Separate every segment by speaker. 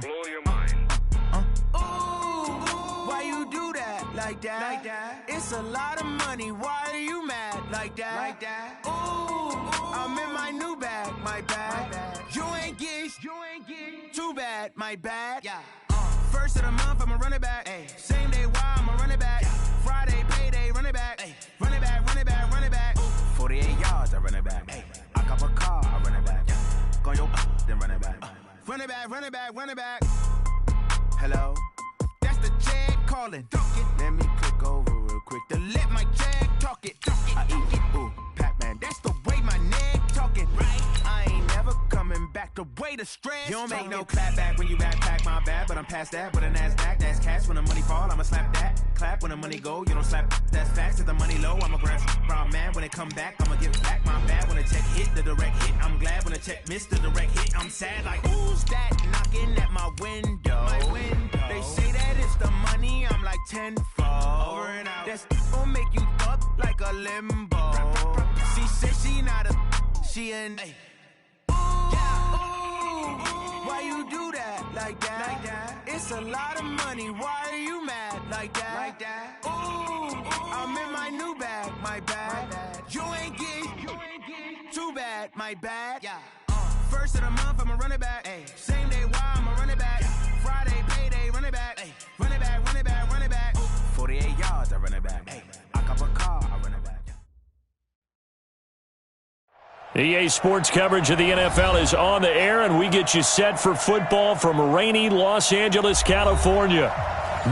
Speaker 1: blow your mind.
Speaker 2: Ooh, why you do that like that? It's a lot of money. Why are you mad like that? Ooh, I'm in my new bag, my bad. You ain't get too bad, my bad. Yeah. First of the month, I'ma run it back. Ay. Same day, why I'ma run it back. Yeah. Friday, payday, run it back. Ay. Run it back, run it back, run it back. Ooh. 48 yards, I run it back. Ay. I cop a car, I run it back. Yeah. Go yo, then run it back. Run it back, run it back, run it back. Hello, that's the Jag calling. Let me click over real quick to let my Jag talk it. I eat it, ooh, Pac-Man. That's the way my neck talking. Right, I ain't never coming back. The way the stress. You don't make no clap back when you rap pack, my bad, but I'm past that. With a NASDAQ, that's cash. When the money fall, I'ma slap that. Clap when the money go, you don't slap. That's facts. If the money low, I'ma grab brown man. When it come back, I'ma give back my bad. When the check hit, the direct hit. I'm glad when the check missed the direct hit. I'm sad like who's that knocking at my window? They say that it's the money. I'm like tenfold. Over and out. That's gon' make you up like a limbo. She said she not a, she an. Why you do that like that? It's a lot of money. Why are you mad like that? Ooh, I'm in my new bag, my bad. You ain't get too bad, my bad. Yeah. First of the month, I'ma run it back. Ay. Same day, why I'ma run it back. Friday, payday, run it back. Ay. Run it back, run it back, run it back. 48 yards, I run it back. Ay. I cop a car, I run it back.
Speaker 3: EA Sports coverage of the NFL is on the air, and we get you set for football from rainy Los Angeles, California.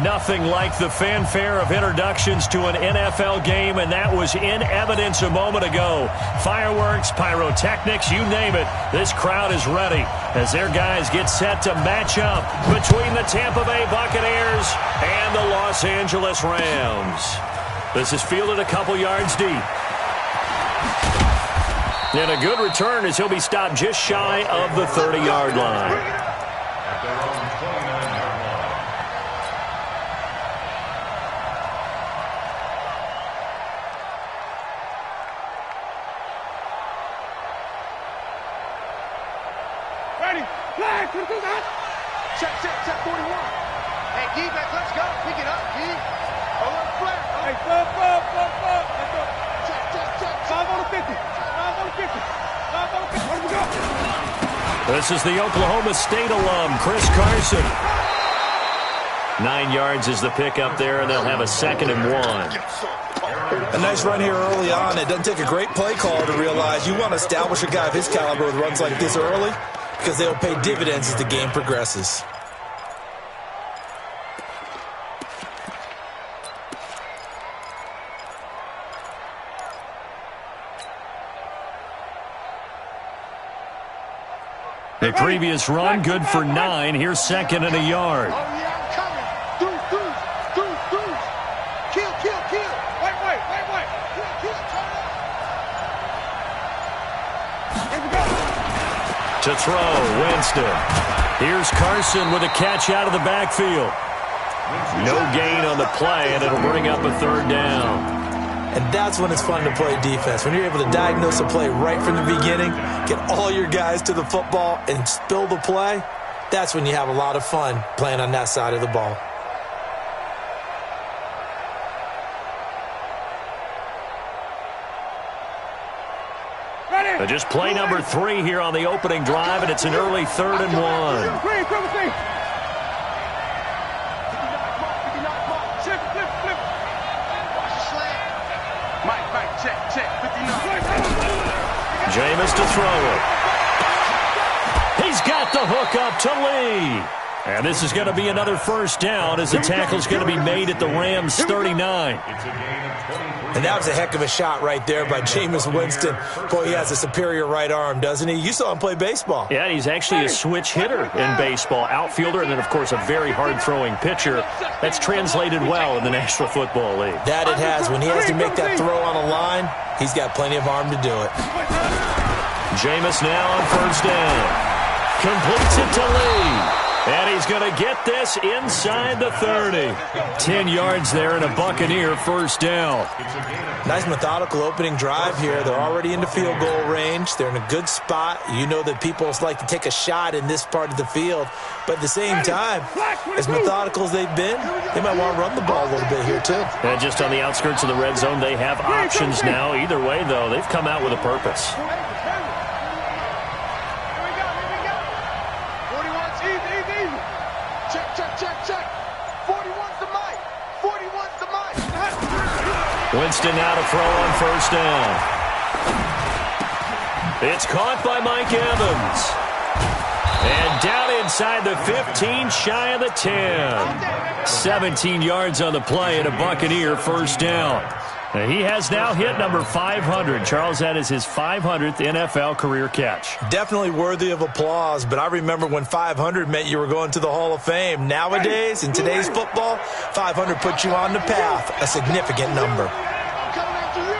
Speaker 3: Nothing like the fanfare of introductions to an NFL game, and that was in evidence a moment ago. Fireworks, pyrotechnics, you name it. This crowd is ready as their guys get set to match up between the Tampa Bay Buccaneers and the Los Angeles Rams. This is fielded a couple yards deep. And a good return as he'll be stopped just shy of the 30-yard line.
Speaker 4: Ready, flag, check 41. Hey, defense, let's go. Pick it up, D. Oh, flag. Hey, fuck. Let's go. Check. 5 on the 50. 5 on the 50. 5 on the 50. Where we go?
Speaker 3: This is the Oklahoma State alum, Chris Carson. 9 yards is the pickup there, and they'll have a 2nd and 1.
Speaker 5: A nice run here early on. It doesn't take a great play call to realize you want to establish a guy of his caliber with runs like this early because they'll pay dividends as the game progresses.
Speaker 3: The previous run, good for 9. Here's 2nd and a yard.
Speaker 4: Oh, yeah, I'm coming. Do. Kill. Wait. Kill. Here we go.
Speaker 3: To throw, Winston. Here's Carson with a catch out of the backfield. No gain on the play, and it'll bring up a 3rd down.
Speaker 5: And that's when it's fun to play defense. When you're able to diagnose a play right from the beginning, get all your guys to the football, and spill the play, that's when you have a lot of fun playing on that side of the ball.
Speaker 4: Ready.
Speaker 3: Just play number 3 here on the opening drive, and it's an early 3rd and 1.
Speaker 4: Green, cover 3. Flip. Watch the slant. Mike, check. 59.
Speaker 3: Jameis to throw it. He's got the hook up to Lee. And this is going to be another 1st down as the tackle's going to be made at the Rams' 39.
Speaker 5: And that was a heck of a shot right there by Jameis Winston. Boy, he has a superior right arm, doesn't he? You saw him play baseball.
Speaker 3: Yeah, he's actually a switch hitter in baseball. Outfielder and then, of course, a very hard-throwing pitcher. That's translated well in the National Football League.
Speaker 5: That it has. When he has to make that throw on a line, he's got plenty of arm to do it.
Speaker 3: Jameis now on 1st down. Completes it to Lee. And he's going to get this inside the 30. 10 yards there and a Buccaneer first down.
Speaker 5: Nice methodical opening drive here. They're already into field goal range. They're in a good spot. You know that people like to take a shot in this part of the field. But at the same time, as methodical as they've been, they might want to run the ball a little bit here too.
Speaker 3: And just on the outskirts of the red zone, they have options now. Either way, though, they've come out with a purpose. Winston now to throw on first down. It's caught by Mike Evans. And down inside the 15, shy of the 10. 17 yards on the play and a Buccaneer first down. He has now hit number 500. Charles, that is his 500th NFL career catch.
Speaker 5: Definitely worthy of applause, but I remember when 500 meant you were going to the Hall of Fame. Nowadays, in today's football, 500 puts you on the path, a significant number.
Speaker 4: I'm coming after you.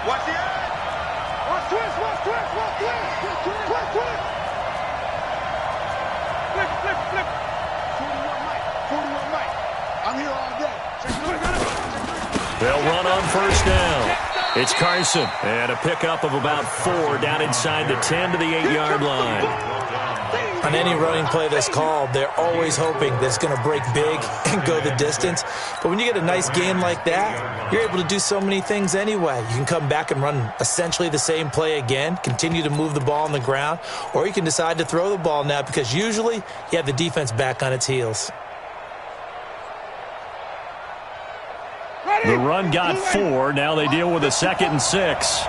Speaker 4: Watch the eye. Watch twist, watch twist, watch twist. Twist, twist. Flip, flip, flip. 41 Mike. I'm here all day.
Speaker 3: They'll run on first down. It's Carson, and a pickup of about 4 down inside the 10 to the 8-yard line.
Speaker 5: On any running play that's called, they're always hoping that it's going to break big and go the distance. But when you get a nice gain like that, you're able to do so many things anyway. You can come back and run essentially the same play again, continue to move the ball on the ground, or you can decide to throw the ball now because usually you have the defense back on its heels.
Speaker 3: The run got 4. Now they deal with a 2nd and 6.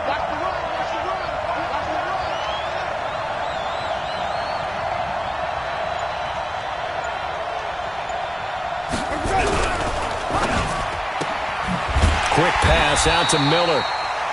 Speaker 3: Quick pass out to Miller.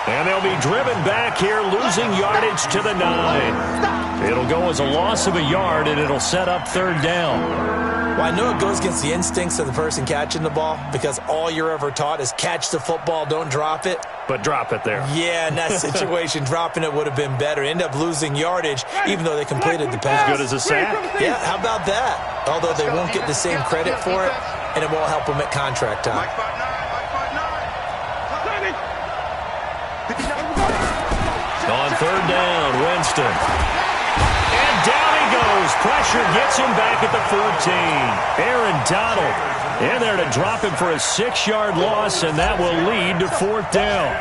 Speaker 3: And they'll be driven back here, losing yardage to the 9. It'll go as a loss of a yard, and it'll set up 3rd down.
Speaker 5: Well, I know it goes against the instincts of the person catching the ball because all you're ever taught is catch the football, don't drop it.
Speaker 3: But drop it there.
Speaker 5: Yeah, in that situation, dropping it would have been better. End up losing yardage even though they completed the pass.
Speaker 3: As good as a sack.
Speaker 5: Yeah, how about that? Although they won't get the same credit for it, and it won't help them at contract time.
Speaker 3: On 3rd down, Winston. And down he goes. Pressure gets him back at the 14. Aaron Donald in there to drop him for a 6-yard loss, and that will lead to 4th down.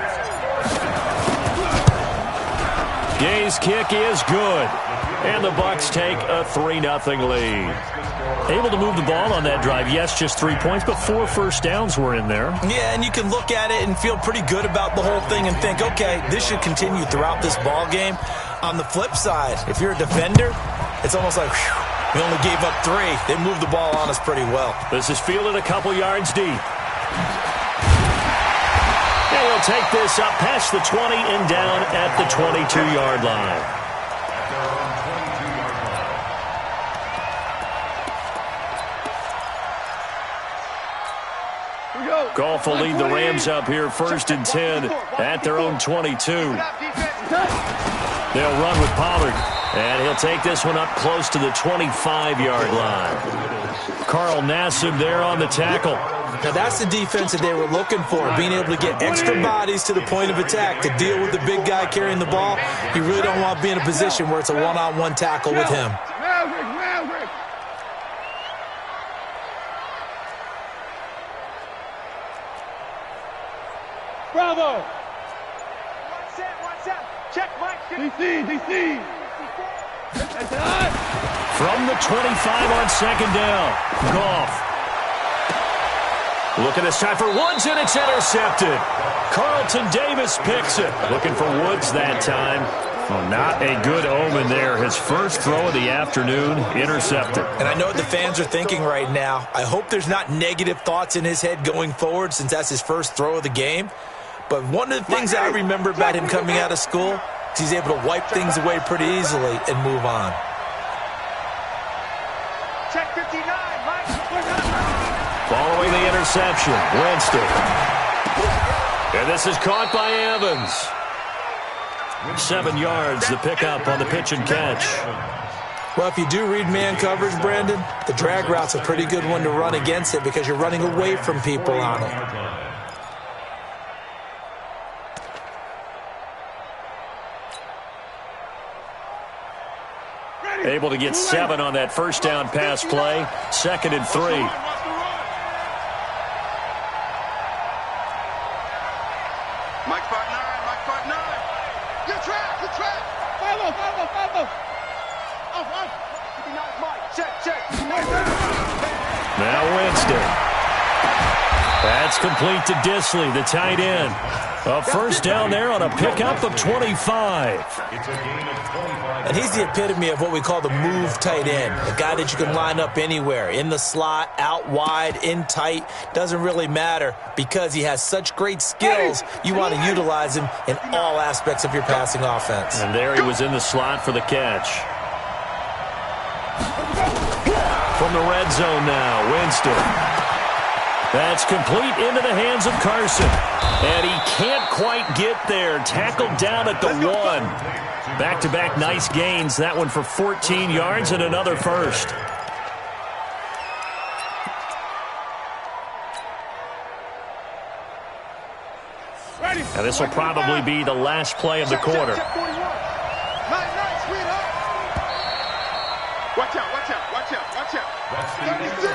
Speaker 3: Gay's kick is good, and the Bucs take a 3-0 lead. Able to move the ball on that drive. Yes, just 3 points, but 4 first downs were in there.
Speaker 5: Yeah, and you can look at it and feel pretty good about the whole thing and think, okay, this should continue throughout this ball game. On the flip side, if you're a defender, it's almost like, whew, we only gave up 3. They moved the ball on us pretty well.
Speaker 3: This is fielded a couple yards deep. And he'll take this up past the 20 and down at the 22-yard line. Goff will lead the Rams up here 1st and 10 at their own 22. They'll run with Pollard, and he'll take this one up close to the 25-yard line. Carl Nassib there on the tackle.
Speaker 5: Now that's the defense that they were looking for, being able to get extra bodies to the point of attack to deal with the big guy carrying the ball. You really don't want to be in a position where it's a one-on-one tackle with him.
Speaker 4: Bravo! One set. Check, Mike. DC.
Speaker 3: From the 25 on 2nd down, Goff. Looking this time for Woods, and it's intercepted. Carlton Davis picks it. Looking for Woods that time. Well, not a good omen there. His first throw of the afternoon, intercepted.
Speaker 5: And I know what the fans are thinking right now. I hope there's not negative thoughts in his head going forward since that's his first throw of the game. But one of the things I remember about him coming out of school is he's able to wipe things away pretty easily and move on.
Speaker 4: Check 59, Mike.
Speaker 3: Following the interception, Winston. And this is caught by Evans. 7 yards, the pickup on the pitch and catch.
Speaker 5: Well, if you do read man coverage, Brandon, the drag route's a pretty good one to run against it because you're running away from people on it.
Speaker 3: Able to get 7 on that first down pass play. 2nd and 3.
Speaker 4: Mike 5-9, Mike 5-9. Good track. 5-0. Off. Mike. Check.
Speaker 3: Now Winston. That's complete to Disley, the tight end. A first down there on a pickup of 25.
Speaker 5: And he's the epitome of what we call the move tight end, a guy that you can line up anywhere, in the slot, out wide, in tight, doesn't really matter because he has such great skills. You want to utilize him in all aspects of your passing offense.
Speaker 3: And there he was in the slot for the catch. From the red zone now, Winston. That's complete into the hands of Carson. And he can't quite get there. Tackled down at the 1. Back-to-back nice gains. That one for 14 yards and another first. And this will probably be the last play of the quarter.
Speaker 4: Watch out. 36.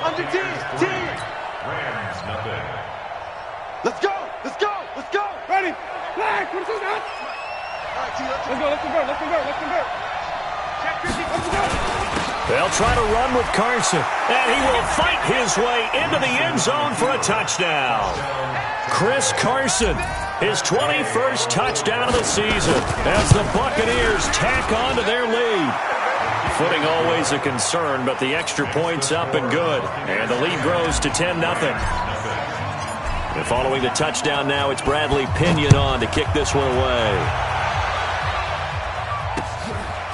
Speaker 4: Under 10. Let's go. Ready. Flag. What is this now? All right, T, let's convert. Check 50. Let's go.
Speaker 3: They'll try to run with Carson. And he will fight his way into the end zone for a touchdown. Chris Carson, his 21st touchdown of the season as the Buccaneers tack on to their lead. Footing always a concern, but the extra point's up and good. And the lead grows to 10-0. And following the touchdown now, it's Bradley Pinion on to kick this one away.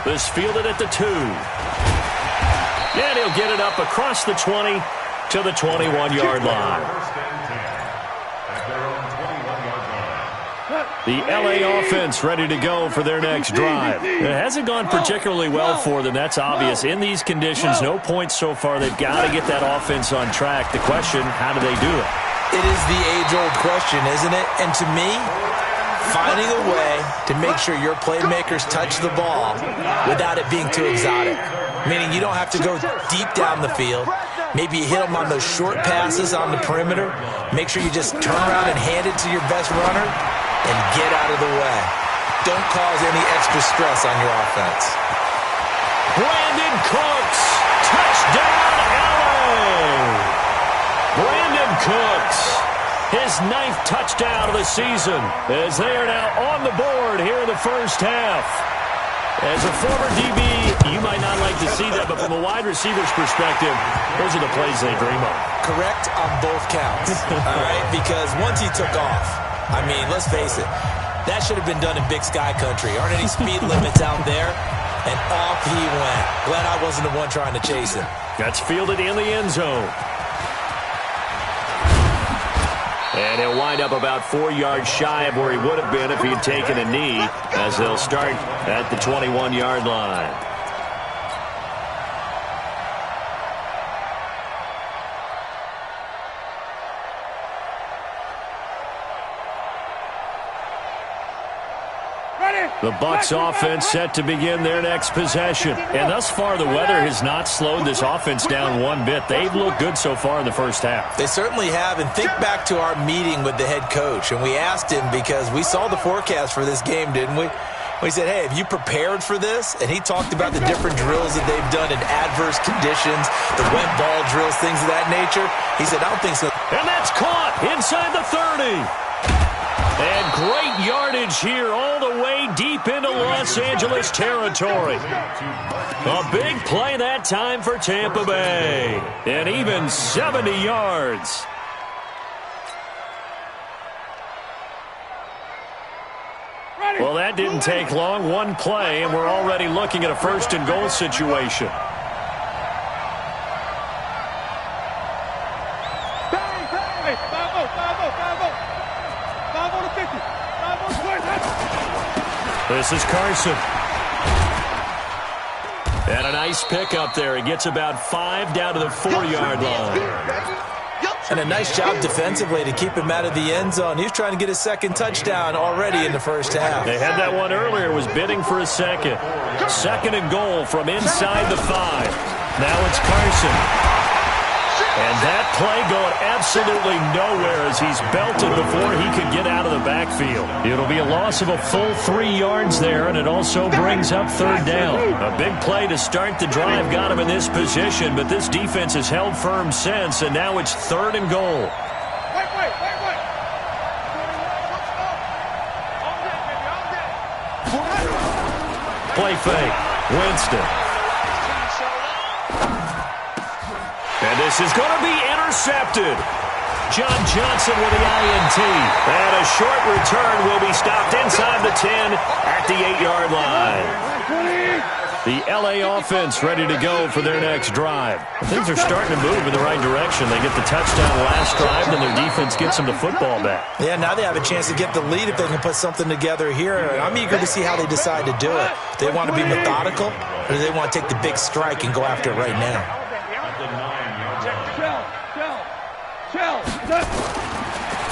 Speaker 3: This fielded at the 2. And he'll get it up across the 20 to the 21-yard line. The L.A. offense ready to go for their next drive. It hasn't gone particularly well for them. That's obvious. In these conditions, no points so far. They've got to get that offense on track. The question, how do they do it?
Speaker 5: It is the age-old question, isn't it? And to me, finding a way to make sure your playmakers touch the ball without it being too exotic. Meaning you don't have to go deep down the field. Maybe you hit them on those short passes on the perimeter. Make sure you just turn around and hand it to your best runner and get out of the way. Don't cause any extra stress on your offense.
Speaker 3: Brandon Cooks, touchdown LA! Brandon Cooks, his 9th touchdown of the season, as they are now on the board here in the first half. As a former DB, you might not like to see that, but from a wide receiver's perspective, those are the plays they dream of.
Speaker 5: Correct on both counts, all right? Because once he took off, I mean, let's face it, that should have been done in Big Sky Country. Aren't any speed limits out there? And off he went. Glad I wasn't the one trying to chase him.
Speaker 3: That's fielded in the end zone. And he'll wind up about 4 yards shy of where he would have been if he had taken a knee, as they'll start at the 21-yard line. The Bucs offense set to begin their next possession. And thus far, the weather has not slowed this offense down one bit. They've looked good so far in the first half.
Speaker 5: They certainly have. And think back to our meeting with the head coach. And we asked him, because we saw the forecast for this game, didn't we? We said, hey, have you prepared for this? And he talked about the different drills that they've done in adverse conditions, the wet ball drills, things of that nature. He said, I don't think so.
Speaker 3: And that's caught inside the 30. And great yardage here all the way deep into Los Angeles territory. A big play that time for Tampa Bay. And even 70 yards. Well, that didn't take long. One play, and we're already looking at a first-and-goal situation. This is Carson. And a nice pickup there. He gets about 5 down to the 4-yard line.
Speaker 5: And a nice job defensively to keep him out of the end zone. He was trying to get his second touchdown already in the first half.
Speaker 3: They had that one earlier, was bidding for a second. 2nd and goal from inside the 5. Now it's Carson. And that play going absolutely nowhere as he's belted before he could get out of the backfield. It'll be a loss of a full 3 yards there, and it also brings up 3rd down. A big play to start the drive got him in this position, but this defense has held firm since, and now it's 3rd and goal. Play fake. Winston. And this is going to be intercepted. John Johnson with the INT. And a short return will be stopped inside the 10 at the 8-yard line. The LA offense ready to go for their next drive. Things are starting to move in the right direction. They get the touchdown last drive, and their defense gets them the football back.
Speaker 5: Yeah, now they have a chance to get the lead if they can put something together here. I'm eager to see how they decide to do it. Do they want to be methodical, or do they want to take the big strike and go after it right now?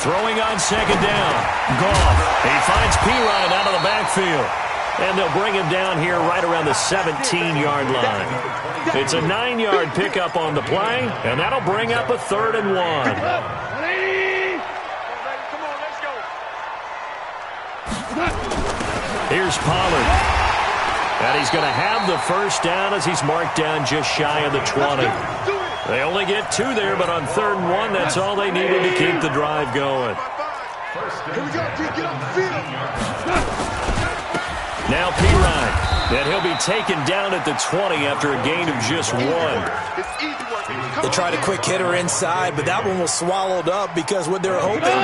Speaker 3: Throwing on 2nd down. Goff. He finds Pirine out of the backfield. And they'll bring him down here right around the 17-yard line. It's a 9-yard pickup on the play, and that'll bring up a 3rd and 1. Here's Pollard. And he's going to have the first down as he's marked down just shy of the 20. They only get 2 there, but on 3rd and 1, that's all they needed to keep the drive going.
Speaker 4: Here we go, G. Get on the field.
Speaker 3: Now Pirine. And he'll be taken down at the 20 after a gain of just 1.
Speaker 5: They tried a quick hitter inside, but that one was swallowed up because what they're hoping,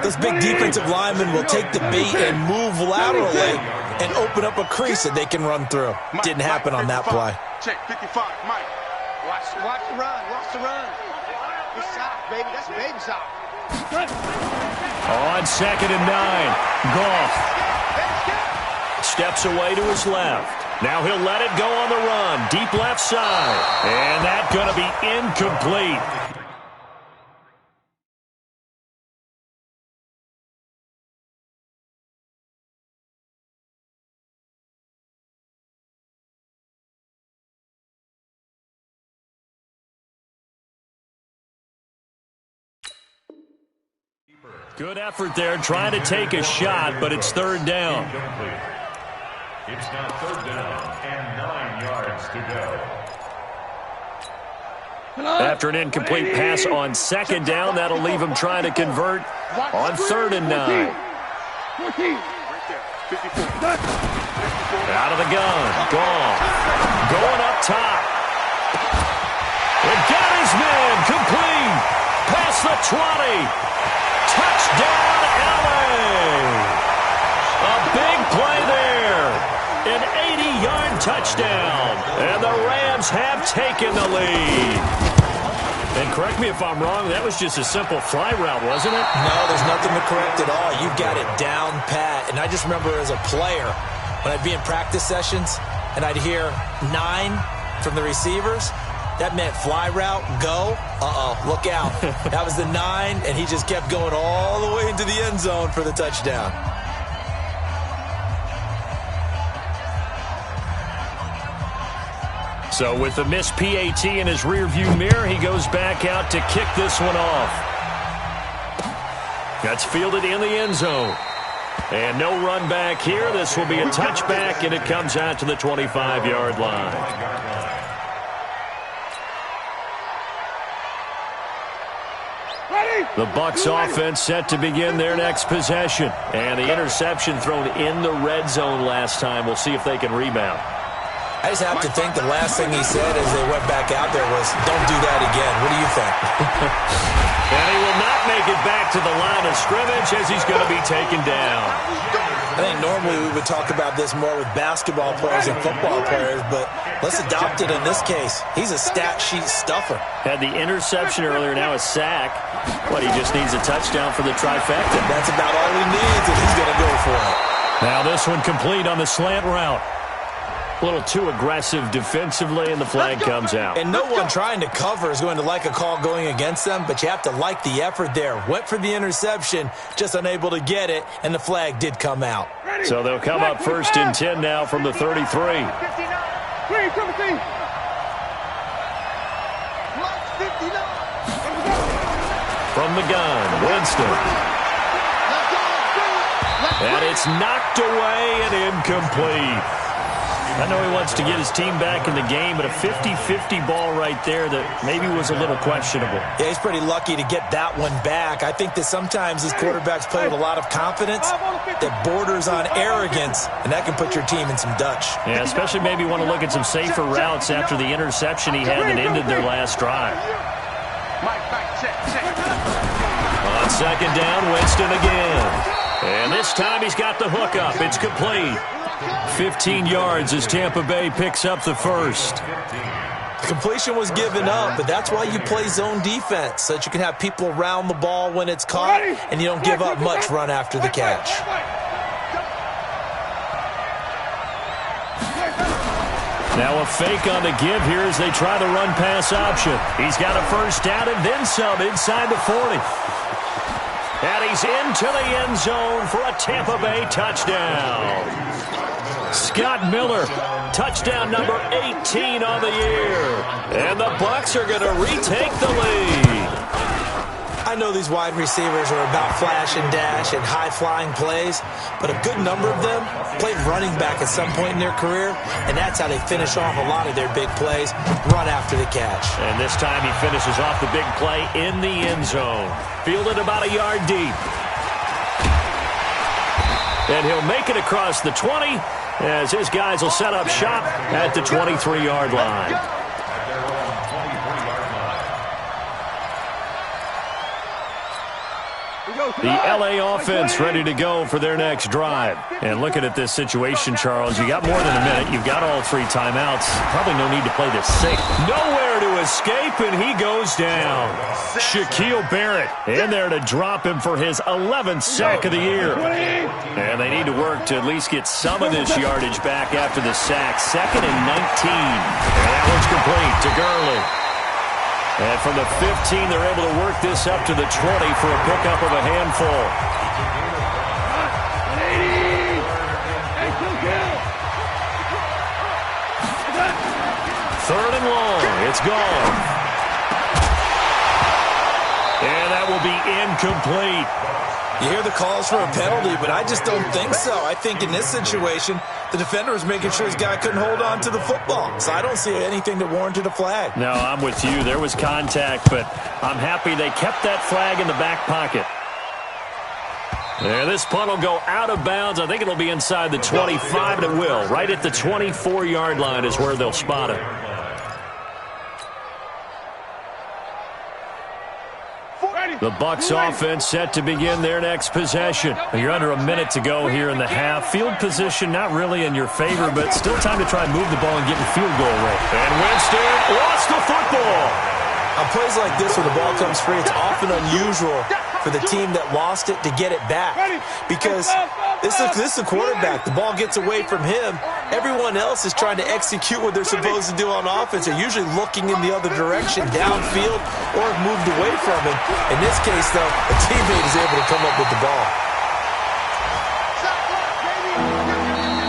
Speaker 5: this big defensive lineman will take the bait and move laterally and open up a crease that they can run through. Didn't happen on that play.
Speaker 4: Check 55, Mike. Watch the run. Watch the run. Good sock, baby. That's baby sock.
Speaker 3: On 2nd and 9. Goff steps away to his left. Now he'll let it go on the run. Deep left side. And that's going to be incomplete. Good effort there, trying to take a shot, but it's 3rd down.
Speaker 1: It's now 3rd down and 9 yards to go.
Speaker 3: After an incomplete pass on 2nd down, that'll leave him trying to convert on 3rd and 9. Out of the gun, Goff. Going up top. It got his man, complete. Past the 20. Touchdown, LA! A big play there. An 80-yard touchdown. And the Rams have taken the lead. And correct me if I'm wrong, that was just a simple fly route, wasn't it?
Speaker 5: No, there's nothing to correct at all. You've got it down pat. And I just remember as a player, when I'd be in practice sessions, and I'd hear 9 from the receivers, that meant fly route, go, look out. That was the 9, and he just kept going all the way into the end zone for the touchdown.
Speaker 3: So with the missed PAT in his rearview mirror, he goes back out to kick this one off. That's fielded in the end zone. And no run back here. This will be a touchback, and it comes out to the 25-yard line. The Bucs offense set to begin their next possession. And the interception thrown in the red zone last time. We'll see if they can rebound.
Speaker 5: I just have to think the last thing he said as they went back out there was, don't do that again. What do you think?
Speaker 3: And he will not make it back to the line of scrimmage as he's going to be taken down.
Speaker 5: I think normally we would talk about this more with basketball players and football players, but let's adopt it in this case. He's a stat sheet stuffer.
Speaker 3: Had the interception earlier, now a sack. But he just needs a touchdown for the trifecta.
Speaker 5: That's about all he needs, and he's going to go for it.
Speaker 3: Now this one complete on the slant route. A little too aggressive defensively, and the flag comes out.
Speaker 5: And no one trying to cover is going to like a call going against them, but you have to like the effort there. Went for the interception, just unable to get it, and the flag did come out.
Speaker 3: So they'll come up 1st and 10 now from the 33. From the gun, Winston. And it's knocked away and incomplete. I know he wants to get his team back in the game, but a 50-50 ball right there that maybe was a little questionable.
Speaker 5: Yeah, he's pretty lucky to get that one back. I think that sometimes these quarterbacks play with a lot of confidence that borders on arrogance, and that can put your team in some Dutch.
Speaker 3: Yeah, especially maybe want to look at some safer routes after the interception he had that ended their last drive. On 2nd down, Winston again. And this time he's got the hook up. It's complete. 15 yards as Tampa Bay picks up the first.
Speaker 5: The completion was given up, but that's why you play zone defense, so that you can have people around the ball when it's caught, and you don't give up much run after the catch.
Speaker 3: Now a fake on the give here as they try the run-pass option. He's got a first down and then some inside the 40. And he's into the end zone for a Tampa Bay touchdown. Scott Miller, touchdown number 18 on the year. And the Bucs are going to retake the lead.
Speaker 5: I know these wide receivers are about flash and dash and high-flying plays, but a good number of them played running back at some point in their career, and that's how they finish off a lot of their big plays, run after the catch.
Speaker 3: And this time he finishes off the big play in the end zone. Fielded about a yard deep. And he'll make it across the 20 as his guys will set up shop at the 23-yard line. The LA offense ready to go for their next drive. And looking at this situation, Charles, you got more than a minute. You've got all 3 timeouts. Probably no need to play this safe. Nowhere to escape, and he goes down. Shaquille Barrett in there to drop him for his 11th sack of the year. And they need to work to at least get some of this yardage back after the sack. 2nd and 19. And that one's complete to Gurley. And from the 15, they're able to work this up to the 20 for a pickup of a handful. 3rd and long. It's gone. And that will be incomplete.
Speaker 5: You hear the calls for a penalty, but I just don't think so. I think in this situation, the defender was making sure his guy couldn't hold on to the football. So I don't see anything that warranted a flag.
Speaker 3: No, I'm with you. There was contact, but I'm happy they kept that flag in the back pocket. There, this punt will go out of bounds. I think it'll be inside the 25, and it will. Right at the 24-yard line is where they'll spot it. The Bucs offense set to begin their next possession. You're under a minute to go here in the half. Field position not really in your favor, but still time to try and move the ball and get in field goal range. And Winston lost the football.
Speaker 5: On plays like this where the ball comes free, it's often unusual for the team that lost it to get it back. Because this is a quarterback. The ball gets away from him. Everyone else is trying to execute what they're supposed to do on offense. They're usually looking in the other direction, downfield, or moved away from him. In this case, though, a teammate is able to come up with the ball.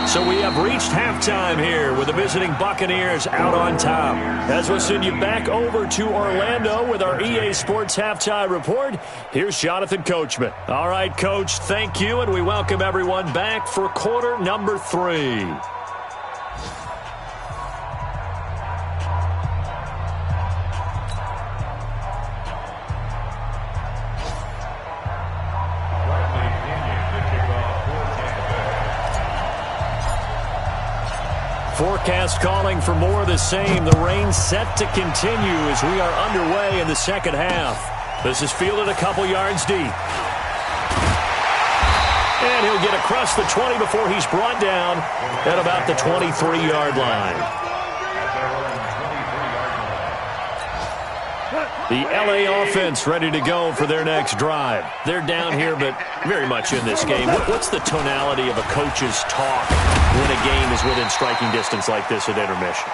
Speaker 3: So we have reached halftime here with the visiting Buccaneers out on top. As we'll send you back over to Orlando with our EA Sports Halftime Report, here's Jonathan Coachman. All right, Coach, thank you, and we welcome everyone back for quarter number 3. Forecast calling for more of the same. The rain set to continue as we are underway in the second half. This is fielded a couple yards deep. And he'll get across the 20 before he's brought down at about the 23-yard line. The LA offense ready to go for their next drive. They're down here, but very much in this game. What's the tonality of a coach's talk when a game is within striking distance like this at intermission?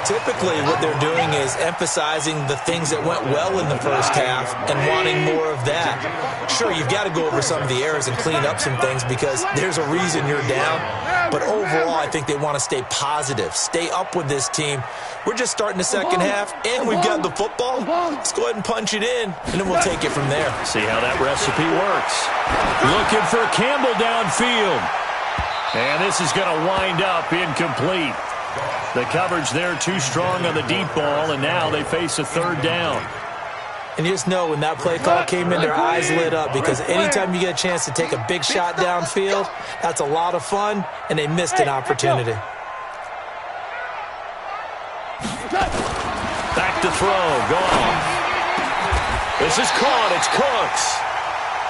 Speaker 5: Typically, what they're doing is emphasizing the things that went well in the first half and wanting more of that. Sure, you've got to go over some of the errors and clean up some things because there's a reason you're down. But overall, I think they want to stay positive, stay up with this team. We're just starting the second half, and we've got the football. Let's go ahead and punch it in, and then we'll take it from there.
Speaker 3: See how that recipe works. Looking for Campbell downfield. And this is going to wind up incomplete. The coverage there too strong on the deep ball, and now they face a third down.
Speaker 5: And you just know when that play call came in, their eyes lit up because anytime you get a chance to take a big shot downfield, that's a lot of fun, and they missed an opportunity.
Speaker 3: Back to throw. Gone. This is caught. It's Cooks.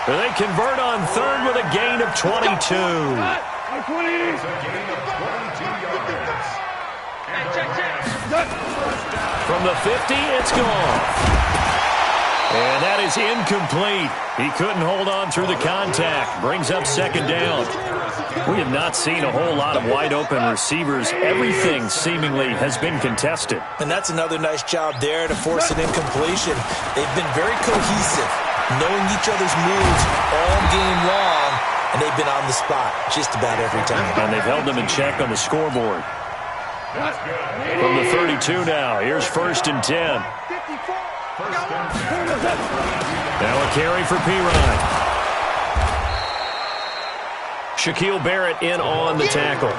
Speaker 3: And they convert on third with a gain of 22.
Speaker 1: It's a gain of 22 yards.
Speaker 3: From the 50, it's gone. And that is incomplete. He couldn't hold on through the contact. Brings up second down. We have not seen a whole lot of wide-open receivers. Everything seemingly has been contested.
Speaker 5: And that's another nice job there to force an incompletion. They've been very cohesive, knowing each other's moves all game long, and they've been on the spot just about every time.
Speaker 3: And they've held them in check on the scoreboard. From the 32 now, here's 1st and 10. Now a carry for Pirine. Shaquille Barrett in on the tackle.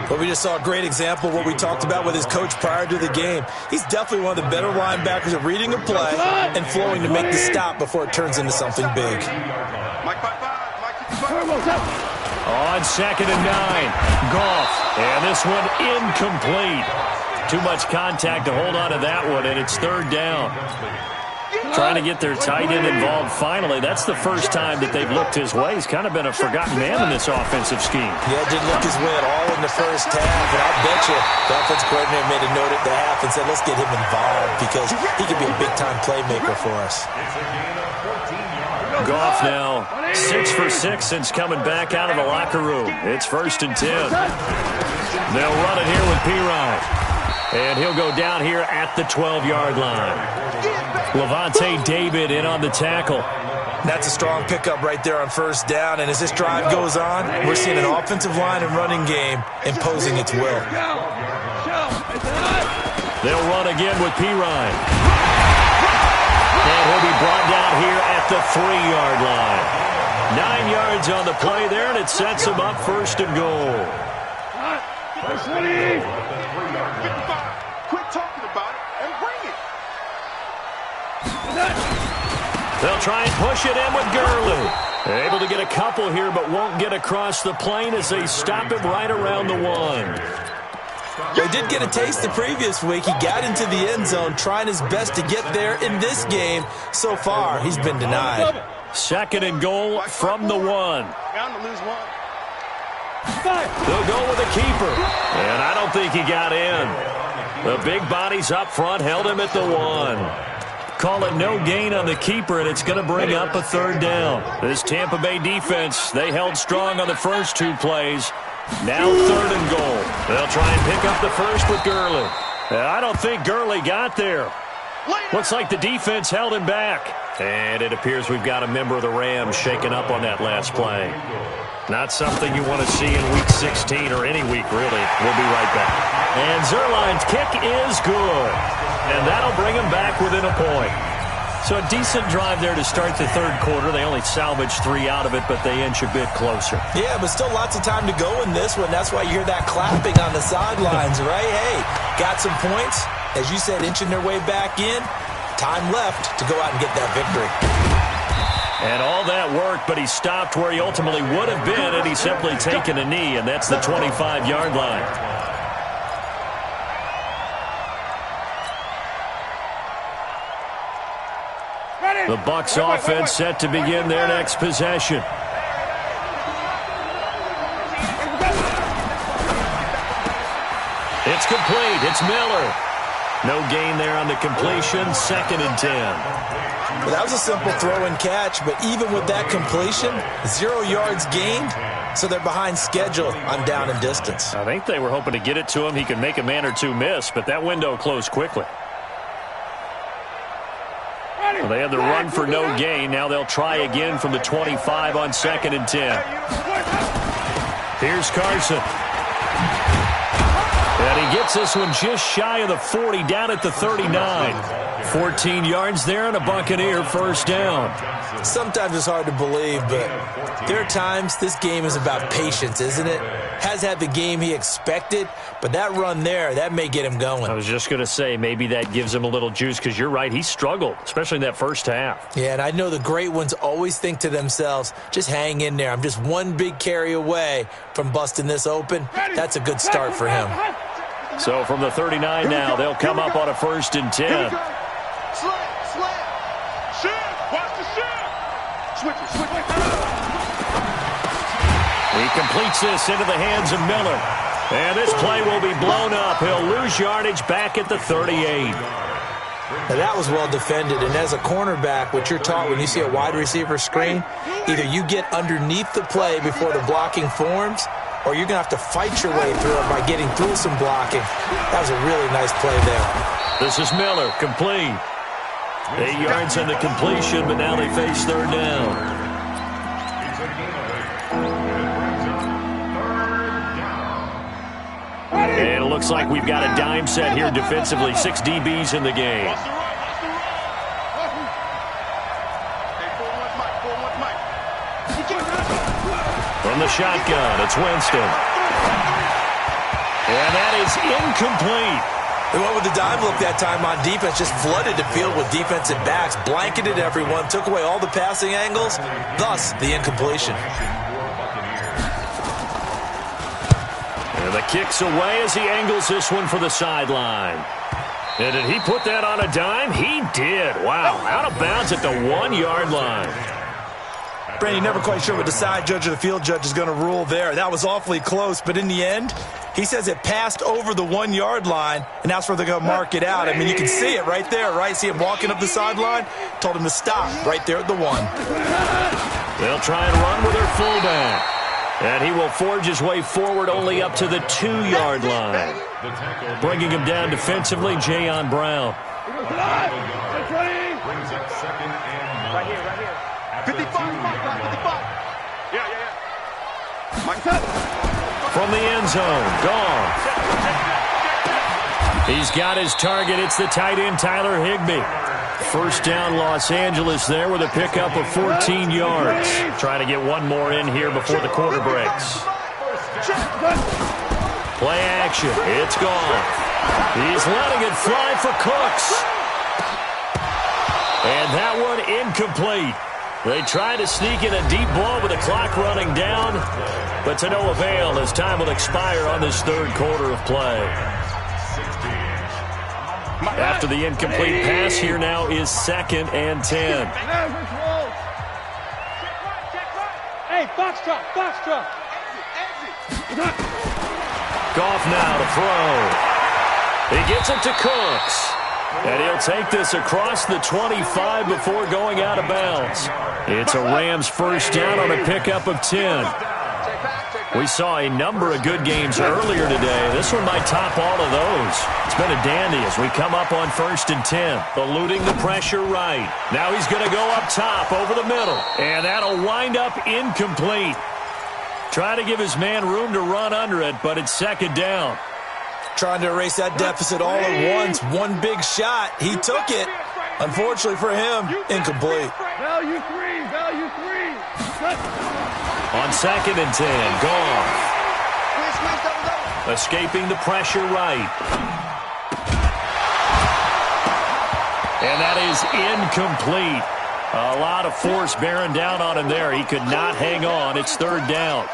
Speaker 5: But we just saw a great example of what we talked about with his coach prior to the game. He's definitely one of the better linebackers at reading a play and flowing to make the stop before it turns into something big.
Speaker 3: On 2nd and 9, Goff. And this one incomplete. Too much contact to hold on to that one, and it's 3rd down. Trying to get their tight end involved finally. That's the first time that they've looked his way. He's kind of been a forgotten man in this offensive scheme.
Speaker 5: Yeah, didn't look his way at all in the first half, and I'll bet you the offensive coordinator made a note at the half and said, let's get him involved because he could be a big-time playmaker for us.
Speaker 3: Goff now 6 for 6 since coming back out of the locker room. It's 1st and 10. They'll run it here with Pirine. And he'll go down here at the 12-yard line. Levante David in on the tackle.
Speaker 5: That's a strong pickup right there on 1st down. And as this drive goes on, we're seeing an offensive line and running game imposing its will.
Speaker 3: They'll run again with Pirine. And he'll be brought down here at the 3-yard line. 9 yards on the play there, and it sets him up 1st and goal.
Speaker 4: Quit talking about it and bring it.
Speaker 3: They'll try and push it in with Gurley. Able to get a couple here, but won't get across the plane as they stop him right around the 1.
Speaker 5: They did get a taste the previous week. He got into the end zone trying his best to get there in this game. So far, he's been denied.
Speaker 3: 2nd and goal from the 1.
Speaker 4: Bound to lose one.
Speaker 3: They'll go with a keeper. And I don't think he got in. The big bodies up front held him at the 1. Call it no gain on the keeper, and it's going to bring up a 3rd down. This Tampa Bay defense, they held strong on the first 2 plays. Now 3rd and goal. They'll try and pick up the first with Gurley. I don't think Gurley got there. Looks like the defense held him back. And it appears we've got a member of the Rams shaken up on that last play. Not something you want to see in Week 16 or any week, really. We'll be right back. And Zerline's kick is good. And that'll bring him back within a point. So a decent drive there to start the 3rd quarter. They only salvaged 3 out of it, but they inch a bit closer.
Speaker 5: Yeah, but still lots of time to go in this one. That's why you hear that clapping on the sidelines, right? Hey, got some points. As you said, inching their way back in. Time left to go out and get that victory.
Speaker 3: And all that work, but he stopped where he ultimately would have been had he simply taken a knee, and that's the 25-yard line. The Bucs offense set to begin their next possession. It's complete. It's Miller. No gain there on the completion. 2nd and 10.
Speaker 5: Well, that was a simple throw and catch, but even with that completion, 0 yards gained, so they're behind schedule on down and distance.
Speaker 3: I think they were hoping to get it to him. He could make a man or two miss, but that window closed quickly. Well, they had the run for no gain. Now they'll try again from the 25 on 2nd and 10. Here's Carson. And he gets this one just shy of the 40, down at the 39. 14 yards there and a Buccaneer first down.
Speaker 5: Sometimes it's hard to believe, but there are times this game is about patience, isn't it? Has had the game he expected, but that run there, that may get him going.
Speaker 3: I was just going to say, maybe that gives him a little juice, because you're right, he struggled, especially in that first half.
Speaker 5: Yeah, and I know the great ones always think to themselves, just hang in there. I'm just one big carry away from busting this open. That's a good start for him.
Speaker 3: So from the 39 now, they'll come up on a 1st and 10. He completes this into the hands of Miller. And this play will be blown up. He'll lose yardage back at the 38.
Speaker 5: Now that was well defended, and as a cornerback, what you're taught when you see a wide receiver screen, either you get underneath the play before the blocking forms, or you're going to have to fight your way through it by getting through some blocking. That was a really nice play there.
Speaker 3: This is Miller, complete. 8 yards on the completion, but now they face 3rd down. And it looks like we've got a dime set here defensively. 6 DBs in the game. From the shotgun, it's Winston. And that is incomplete.
Speaker 5: They went with the dime look that time on defense, just flooded the field with defensive backs, blanketed everyone, took away all the passing angles, thus the incompletion.
Speaker 3: And the kick's away as he angles this one for the sideline. And did he put that on a dime? He did. Wow, out of bounds at the 1-yard line.
Speaker 5: Brandon, never quite sure what the side judge or the field judge is going to rule there. That was awfully close, but in the end, he says it passed over the 1-yard line, and that's where they're going to mark it out. I mean, you can see it right there, right? See him walking up the sideline? Told him to stop right there at the 1.
Speaker 3: They'll try and run with their fullback. And he will forge his way forward only up to the 2-yard line. Bringing him down defensively, Jayon Brown.
Speaker 4: Right here. 55. Yeah.
Speaker 3: From the end zone, gone. He's got his target. It's the tight end, Tyler Higbee. First down, Los Angeles there with a pickup of 14 yards. Trying to get one more in here before the quarter breaks. Play action. It's gone. He's letting it fly for Cooks. And that one incomplete. They try to sneak in a deep ball with the clock running down, but to no avail as time will expire on this 3rd quarter of play. After the incomplete pass, here now is 2nd and 10.
Speaker 4: Hey, box truck.
Speaker 3: Goff now to throw. He gets it to Cooks. And he'll take this across the 25 before going out of bounds. It's a Rams first down on a pickup of 10. We saw a number of good games earlier today. This one might top all of those. It's been a dandy as we come up on 1st and 10. Eluding the pressure right. Now he's going to go up top over the middle. And that'll wind up incomplete. Try to give his man room to run under it, but it's 2nd down.
Speaker 5: Trying to erase that deficit all at once. One big shot. He took it. Unfortunately for him, incomplete.
Speaker 4: Value three.
Speaker 3: On 2nd and 10, Goff. Escaping the pressure right. And that is incomplete. A lot of force bearing down on him there. He could not hang on. It's 3rd down.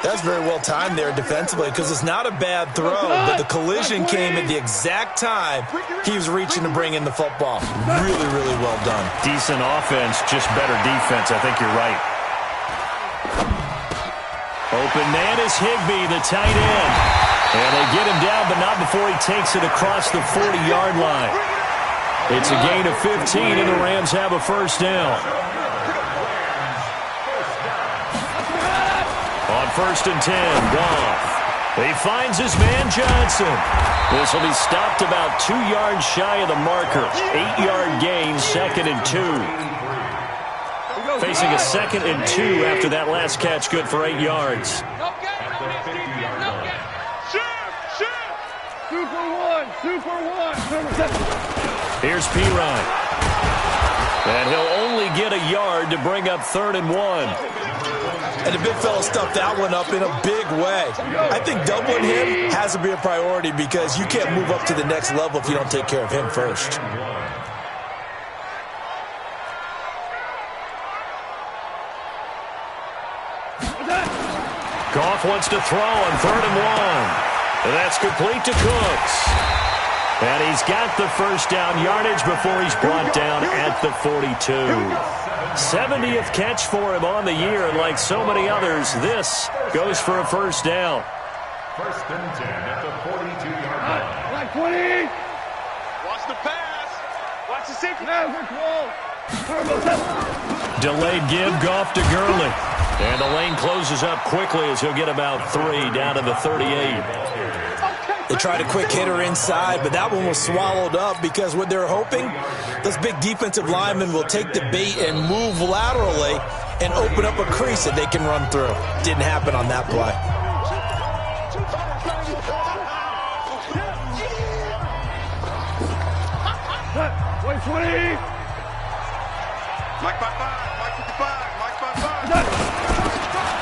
Speaker 5: That's very well timed there defensively because it's not a bad throw, but the collision came at the exact time he was reaching to bring in the football. Really, really well done.
Speaker 3: Decent offense, just better defense. I think you're right. Open man is Higbee, the tight end. And they get him down, but not before he takes it across the 40-yard line. It's a gain of 15, and the Rams have a first down. On 1st and 10, Goff. He finds his man Johnson. This will be stopped about 2 yards shy of the marker. 8-yard gain, 2nd and 2. Facing a 2nd and 2 after that last catch, good for 8 yards.
Speaker 4: Super one.
Speaker 3: Here's Pirine. And he'll only get a yard to bring up 3rd and 1.
Speaker 5: And the big fella stuffed that one up in a big way. I think doubling him has to be a priority because you can't move up to the next level if you don't take care of him first.
Speaker 3: Goff wants to throw on 3rd and 1. And that's complete to Cooks. And he's got the first down yardage before he's brought down at the 42. 70th catch for him on the year, and like so many others, this goes for a first down.
Speaker 1: 1st and 10 at the 42-yard line.
Speaker 4: Like 20. Watch the pass. Watch the safety.
Speaker 3: Delayed give, Goff to Gurley. And the lane closes up quickly as he'll get about 3 down to the 38.
Speaker 5: They tried a quick hitter inside, but that one was swallowed up because what they're hoping, those big defensive linemen will take the bait and move laterally and open up a crease that they can run through. Didn't happen on that play.
Speaker 4: Wait, 20. Mike 55, Mike 55, Mike 55.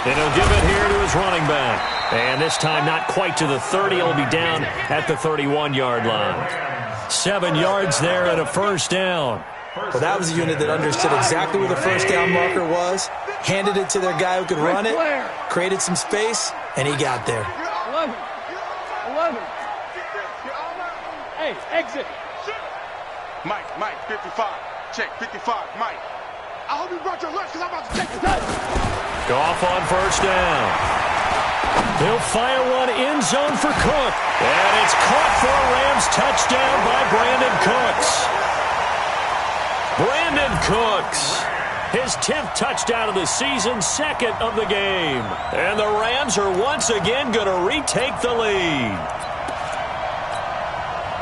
Speaker 3: And he'll give it here to his running back. And this time not quite to the 30. He'll be down at the 31-yard line. 7 yards there and a first down.
Speaker 5: Well, that was a unit that understood exactly where the first down marker was, handed it to their guy who could run it, created some space, and he got there.
Speaker 4: 11. Hey, exit. Mike, 55. Check, 55, Mike. I hope you brought your lunch because I'm about to take the touch.
Speaker 3: Goff on first down. He'll fire one end zone for Cook. And it's caught for a Rams touchdown by Brandon Cooks. Brandon Cooks, his 10th touchdown of the season, 2nd of the game. And the Rams are once again going to retake the lead.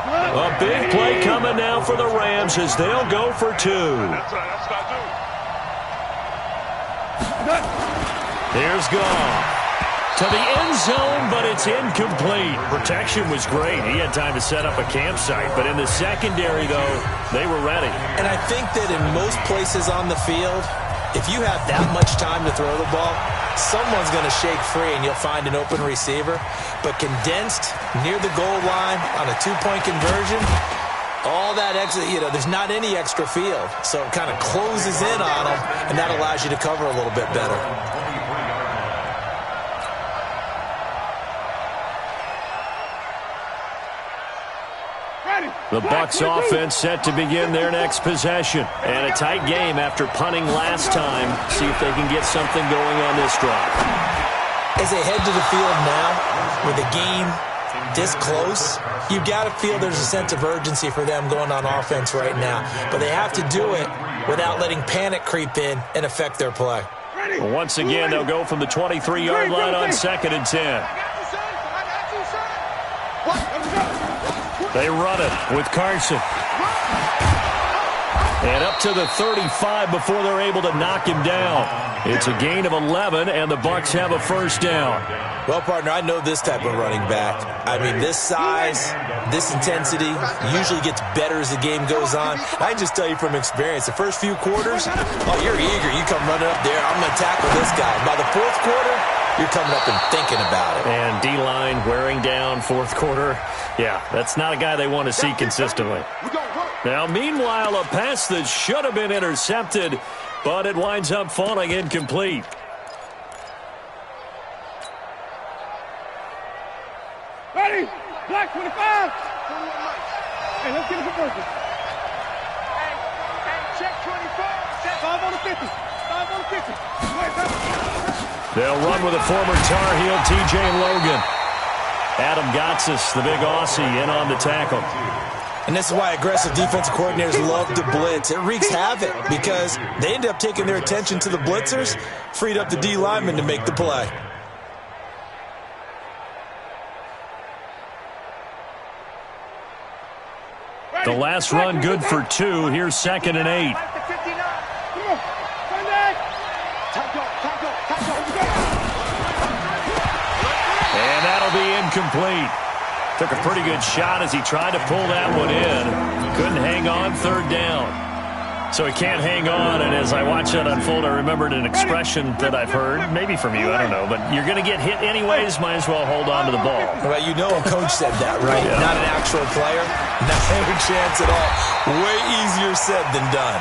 Speaker 3: A big play coming now for the Rams as they'll go for 2.
Speaker 4: That's what I do.
Speaker 3: Here's Goff. To the end zone, but it's incomplete. Protection was great. He had time to set up a campsite. But in the secondary, though, they were ready.
Speaker 5: And I think that in most places on the field, if you have that much time to throw the ball, someone's going to shake free and you'll find an open receiver. But condensed near the goal line on a 2-point conversion, all that extra, there's not any extra field. So it kind of closes in on them, and that allows you to cover a little bit better.
Speaker 3: The Bucs offense set to begin their next possession. And a tight game after punting last time. See if they can get something going on this drive.
Speaker 5: As they head to the field now, with the game this close, you've got to feel there's a sense of urgency for them going on offense right now. But they have to do it without letting panic creep in and affect their play.
Speaker 3: Once again, they'll go from the 23-yard line on 2nd and 10. They run it with Carson. And up to the 35 before they're able to knock him down. It's a gain of 11, and the Bucs have a first down.
Speaker 5: Well, partner, I know this type of running back. I mean, this size, this intensity usually gets better as the game goes on. I can just tell you from experience, the first few quarters, you're eager. You come running up there, I'm going to tackle this guy. By the 4th quarter, you're coming up and thinking about it.
Speaker 3: And D-line wearing down 4th quarter. Yeah, that's not a guy they want to see consistently. Now, meanwhile, a pass that should have been intercepted, but it winds up falling incomplete.
Speaker 4: Ready? Black 25. Hey, let's get it for person. Hey, check 25. Check 5 on the 50. 5 on the 50.
Speaker 3: They'll run with a former Tar Heel, T.J. Logan. Adam Gotsis, the big Aussie, in on the tackle.
Speaker 5: And this is why aggressive defensive coordinators love to blitz. It wreaks havoc because they end up taking their attention to the blitzers, freed up the D lineman to make the play.
Speaker 3: The last run good for 2. Here's 2nd and 8. And that'll be incomplete. Took a pretty good shot as he tried to pull that one in. Couldn't hang on 3rd down. So he can't hang on, and as I watch that unfold, I remembered an expression that I've heard, maybe from you, I don't know, but you're going to get hit anyways, might as well hold on to the ball.
Speaker 5: Well, you know a coach said that, right? Yeah. Not an actual player. Not a chance at all. Way easier said than done.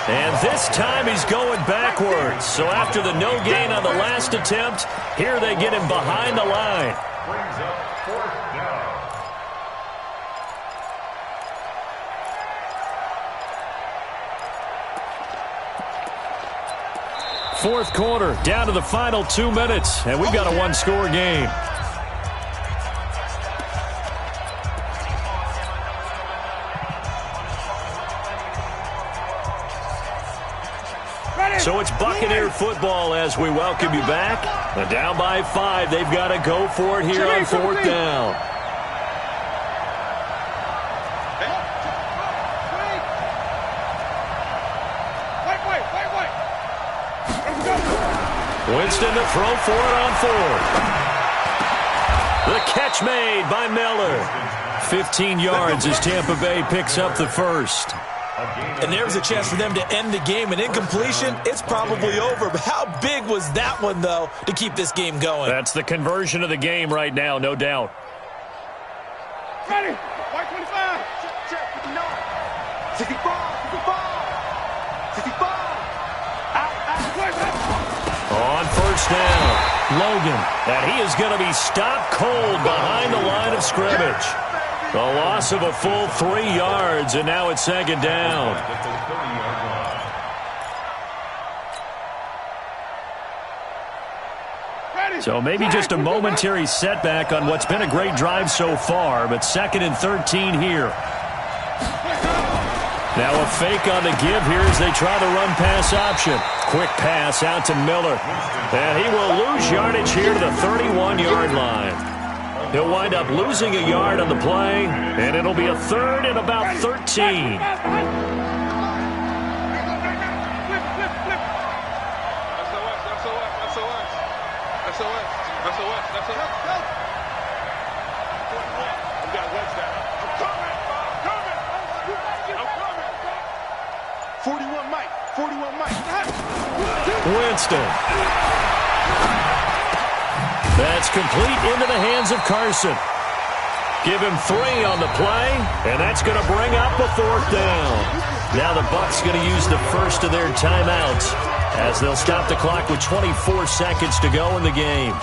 Speaker 3: And this time he's going backwards. So after the no gain on the last attempt, here they get him behind the line.
Speaker 1: Brings up 4th down.
Speaker 3: Fourth quarter, down to the final 2 minutes, and we've got a one-score game. So it's Buccaneer football as we welcome you back. And down by 5, they've got to go for it here on 4th down. Winston to throw for it on 4th. The catch made by Miller. 15 yards as Tampa Bay picks up the first.
Speaker 5: And there's a chance for them to end the game. An incompletion, it's probably over. But how big was that one, though, to keep this game going?
Speaker 3: That's the conversion of the game right now, no doubt.
Speaker 4: Ready. White 25. Check. 59. 65. 65. Out.
Speaker 3: On first down, Logan. And he is going to be stopped cold behind the line of scrimmage. A loss of a full 3 yards, and now it's 2nd down. So maybe just a momentary setback on what's been a great drive so far, but 2nd and 13 here. Now a fake on the give here as they try the run-pass option. Quick pass out to Miller. And he will lose yardage here to the 31-yard line. He'll wind up losing a yard on the play, and it'll be a 3rd and about 13. Winston. That's complete into the hands of Carson. Give him 3 on the play, and that's going to bring up a 4th down. Now the Bucs going to use the first of their timeouts as they'll stop the clock with 24 seconds to go in the game.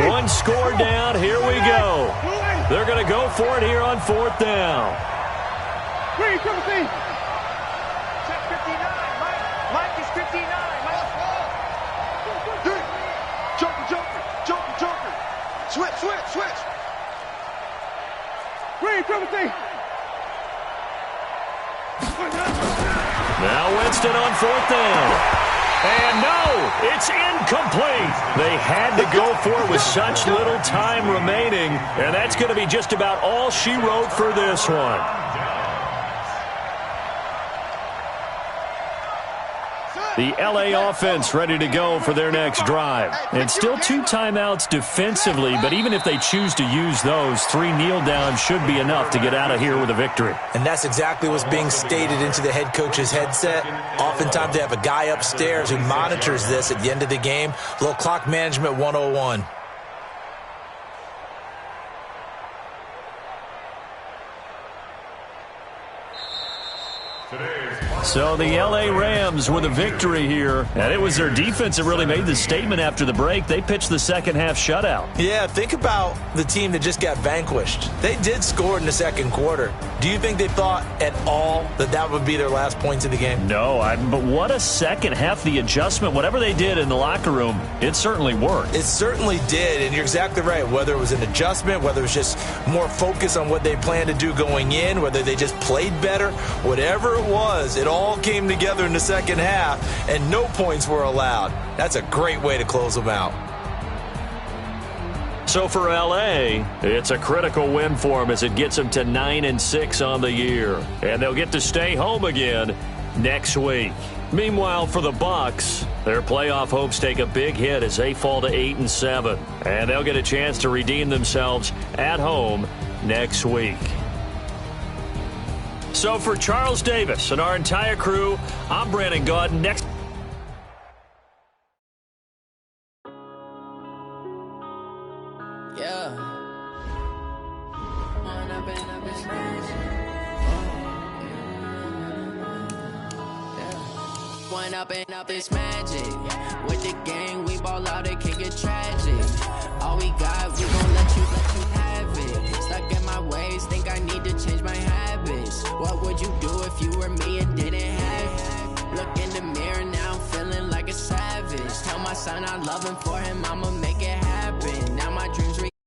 Speaker 3: One score down. Here we go. They're going to go for it here on 4th down.
Speaker 4: Check 59.
Speaker 6: Mike is 59. Joker. Switch.
Speaker 4: Green, Timothy.
Speaker 3: Now Winston on 4th down. And no, it's incomplete. They had to go for it with such little time remaining, and that's going to be just about all she wrote for this one. The LA offense ready to go for their next drive. And still 2 timeouts defensively, but even if they choose to use those, 3 kneel downs should be enough to get out of here with a victory.
Speaker 5: And that's exactly what's being stated into the head coach's headset. Oftentimes they have a guy upstairs who monitors this at the end of the game. A little clock management 101.
Speaker 3: So the L.A. Rams with a victory here, and it was their defense that really made the statement after the break. They pitched the second-half shutout.
Speaker 5: Yeah, think about the team that just got vanquished. They did score in the second quarter. Do you think they thought at all that that would be their last points of the game?
Speaker 3: No, but what a second half. The adjustment, whatever they did in the locker room, it certainly worked.
Speaker 5: It certainly did, and you're exactly right. Whether it was an adjustment, whether it was just more focus on what they planned to do going in, whether they just played better, whatever it was, it all came together in the second half, and no points were allowed. That's a great way to close them out.
Speaker 3: So for L.A., it's a critical win for them as it gets them to 9-6 on the year. And they'll get to stay home again next week. Meanwhile, for the Bucs, their playoff hopes take a big hit as they fall to 8-7. And they'll get a chance to redeem themselves at home next week. So for Charles Davis and our entire crew, I'm Brandon Gaudin. Next.
Speaker 7: Up is magic. With the gang, we ball out, it can get tragic. All we got, we gon' let you have it. Stuck in my ways, think I need to change my habits. What would you do if you were me and didn't have it? Look in the mirror now, I'm feeling like a savage. Tell my son I love him, for him I'm a